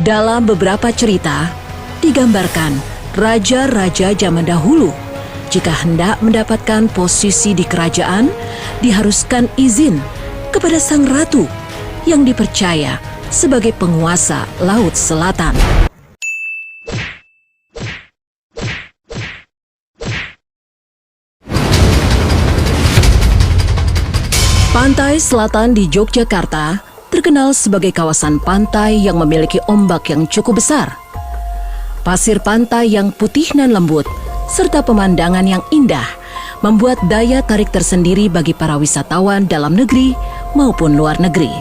Dalam beberapa cerita, digambarkan raja-raja zaman dahulu jika hendak mendapatkan posisi di kerajaan, diharuskan izin kepada sang ratu yang dipercaya sebagai penguasa Laut Selatan. Pantai Selatan di Yogyakarta terkenal sebagai kawasan pantai yang memiliki ombak yang cukup besar. Pasir pantai yang putih dan lembut, serta pemandangan yang indah, membuat daya tarik tersendiri bagi para wisatawan dalam negeri maupun luar negeri.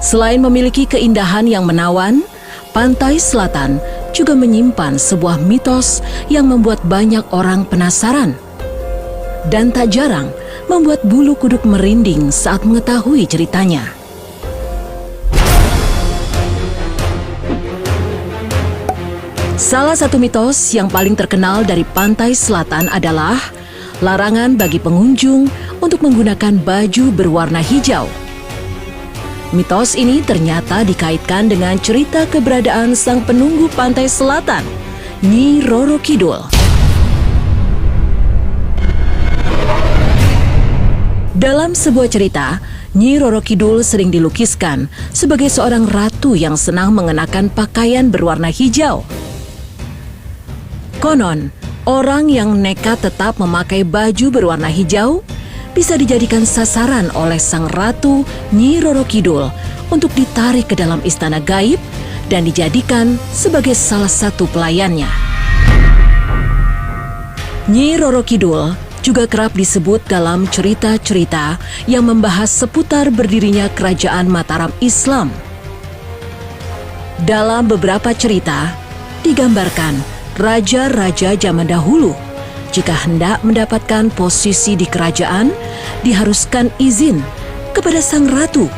Selain memiliki keindahan yang menawan, Pantai Selatan juga menyimpan sebuah mitos yang membuat banyak orang penasaran. Dan tak jarang membuat bulu kuduk merinding saat mengetahui ceritanya. Salah satu mitos yang paling terkenal dari Pantai Selatan adalah larangan bagi pengunjung untuk menggunakan baju berwarna hijau. Mitos ini ternyata dikaitkan dengan cerita keberadaan sang penunggu Pantai Selatan, Nyi Roro Kidul. Dalam sebuah cerita, Nyi Roro Kidul sering dilukiskan sebagai seorang ratu yang senang mengenakan pakaian berwarna hijau. Konon, orang yang nekat tetap memakai baju berwarna hijau bisa dijadikan sasaran oleh sang ratu Nyi Roro Kidul untuk ditarik ke dalam istana gaib dan dijadikan sebagai salah satu pelayannya. Nyi Roro Kidul juga kerap disebut dalam cerita-cerita yang membahas seputar berdirinya Kerajaan Mataram Islam. Dalam beberapa cerita, digambarkan raja-raja zaman dahulu jika hendak mendapatkan posisi di kerajaan, diharuskan izin kepada sang ratu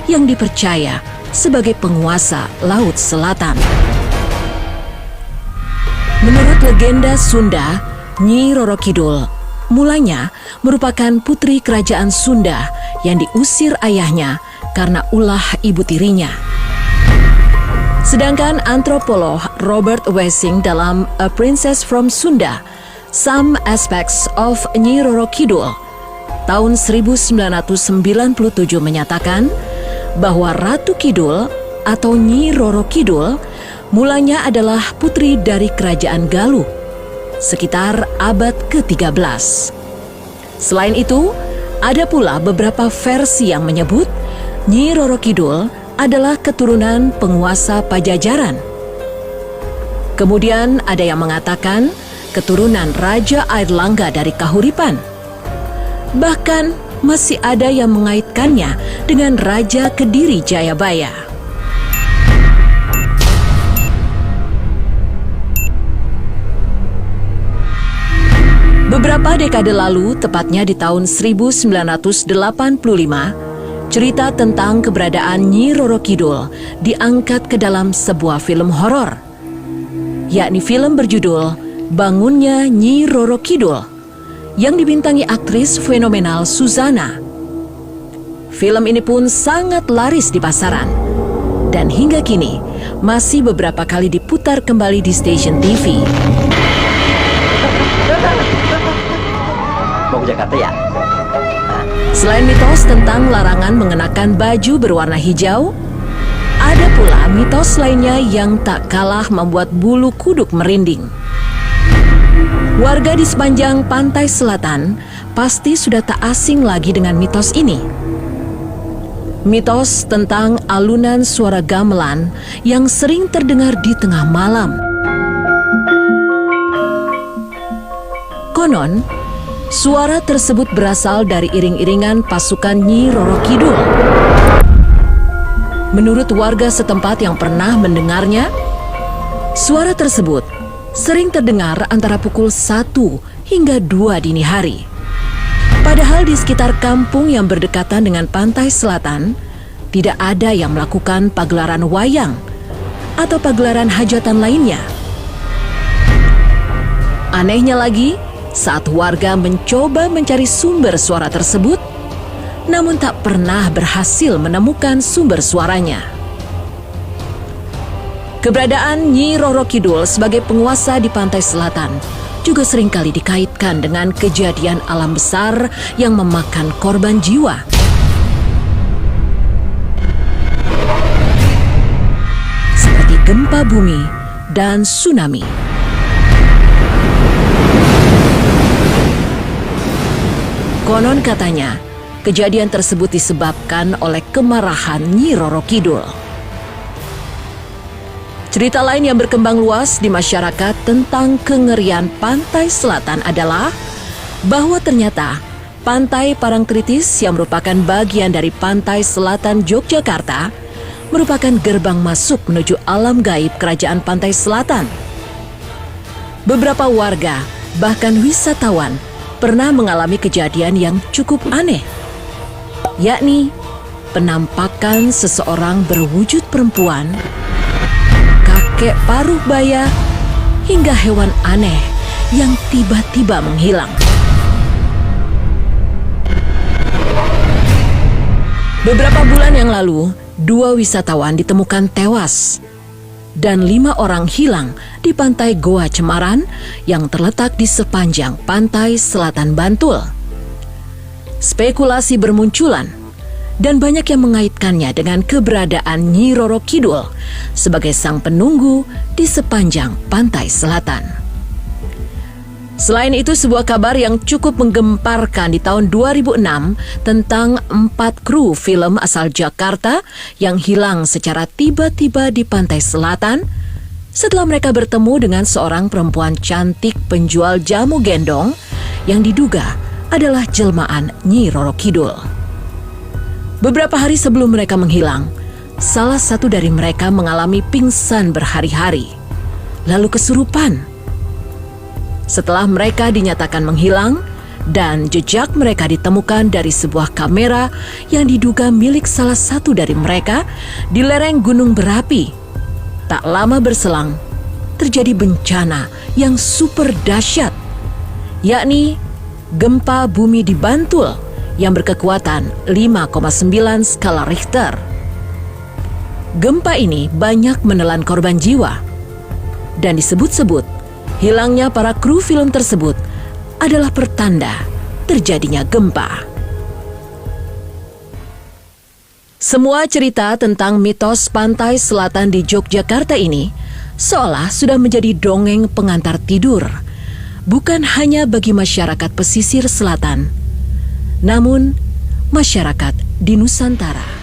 yang dipercaya sebagai penguasa Laut Selatan. Menurut legenda Sunda, Nyi Roro Kidul mulanya merupakan putri kerajaan Sunda yang diusir ayahnya karena ulah ibu tirinya. Sedangkan antropolog Robert Wessing dalam A Princess from Sunda, Some Aspects of Nyi Roro Kidul, tahun 1997 menyatakan bahwa Ratu Kidul atau Nyi Roro Kidul mulanya adalah putri dari kerajaan Galuh sekitar abad ke-13. Selain itu, ada pula beberapa versi yang menyebut Nyi Roro Kidul adalah keturunan penguasa Pajajaran. Kemudian ada yang mengatakan keturunan Raja Airlangga dari Kahuripan. Bahkan masih ada yang mengaitkannya dengan Raja Kediri Jayabaya. Beberapa dekade lalu, tepatnya di tahun 1985, cerita tentang keberadaan Nyi Roro Kidul diangkat ke dalam sebuah film horor, yakni film berjudul Bangunnya Nyi Roro Kidul, yang dibintangi aktris fenomenal Suzana. Film ini pun sangat laris di pasaran, dan hingga kini masih beberapa kali diputar kembali di stasiun TV. Mau ke Jakarta ya? Selain mitos tentang larangan mengenakan baju berwarna hijau, ada pula mitos lainnya yang tak kalah membuat bulu kuduk merinding. Warga di sepanjang Pantai Selatan pasti sudah tak asing lagi dengan mitos ini. Mitos tentang alunan suara gamelan yang sering terdengar di tengah malam. Konon, suara tersebut berasal dari iring-iringan pasukan Nyi Roro Kidul. Menurut warga setempat yang pernah mendengarnya, suara tersebut sering terdengar antara pukul 1 hingga 2 dini hari. Padahal di sekitar kampung yang berdekatan dengan Pantai Selatan, tidak ada yang melakukan pagelaran wayang atau pagelaran hajatan lainnya. Anehnya lagi, saat warga mencoba mencari sumber suara tersebut, namun tak pernah berhasil menemukan sumber suaranya. Keberadaan Nyi Roro Kidul sebagai penguasa di pantai selatan juga seringkali dikaitkan dengan kejadian alam besar yang memakan korban jiwa. Seperti gempa bumi dan tsunami. Konon katanya, kejadian tersebut disebabkan oleh kemarahan Nyi Roro Kidul. Cerita lain yang berkembang luas di masyarakat tentang kengerian pantai selatan adalah bahwa ternyata Pantai Parangtritis yang merupakan bagian dari pantai selatan Yogyakarta merupakan gerbang masuk menuju alam gaib Kerajaan Pantai Selatan. Beberapa warga, bahkan wisatawan, pernah mengalami kejadian yang cukup aneh, yakni penampakan seseorang berwujud perempuan, kakek paruh baya, hingga hewan aneh yang tiba-tiba menghilang. Beberapa bulan yang lalu, 2 wisatawan ditemukan tewas dan 5 orang hilang di pantai Goa Cemaran yang terletak di sepanjang pantai selatan Bantul. Spekulasi bermunculan dan banyak yang mengaitkannya dengan keberadaan Nyi Roro Kidul sebagai sang penunggu di sepanjang pantai selatan. Selain itu, sebuah kabar yang cukup menggemparkan di tahun 2006 tentang 4 kru film asal Jakarta yang hilang secara tiba-tiba di pantai selatan setelah mereka bertemu dengan seorang perempuan cantik penjual jamu gendong yang diduga adalah jelmaan Nyi Roro Kidul. Beberapa hari sebelum mereka menghilang, salah satu dari mereka mengalami pingsan berhari-hari, lalu kesurupan. Setelah mereka dinyatakan menghilang dan jejak mereka ditemukan dari sebuah kamera yang diduga milik salah satu dari mereka di lereng gunung berapi, tak lama berselang terjadi bencana yang super dahsyat, yakni gempa bumi di Bantul yang berkekuatan 5,9 skala Richter. Gempa ini banyak menelan korban jiwa dan disebut-sebut hilangnya para kru film tersebut adalah pertanda terjadinya gempa. Semua cerita tentang mitos pantai selatan di Yogyakarta ini seolah sudah menjadi dongeng pengantar tidur, bukan hanya bagi masyarakat pesisir selatan, namun masyarakat di Nusantara.